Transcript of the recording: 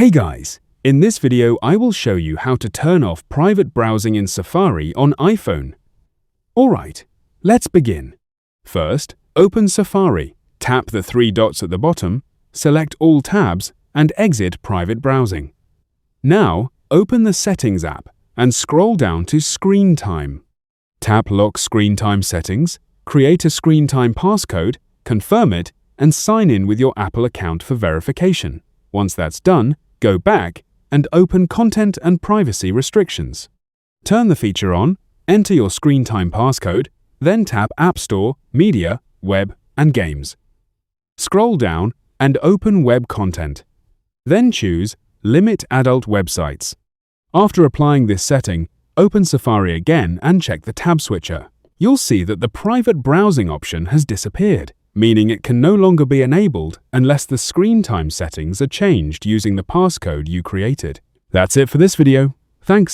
Hey guys, in this video I will show you how to turn off private browsing in Safari on iPhone. Alright, let's begin. First, open Safari, tap the three dots at the bottom, select all tabs and exit private browsing. Now, open the Settings app and scroll down to Screen Time. Tap Lock Screen Time Settings, create a screen time passcode, confirm it, and sign in with your Apple account for verification. Once that's done, go back and open Content and Privacy Restrictions. Turn the feature on, enter your screen time passcode, then tap App Store, Media, Web, and Games. Scroll down and open Web Content. Then choose Limit Adult Websites. After applying this setting, open Safari again and check the tab switcher. You'll see that the private browsing option has disappeared, meaning it can no longer be enabled unless the screen time settings are changed using the passcode you created. That's it for this video. Thanks.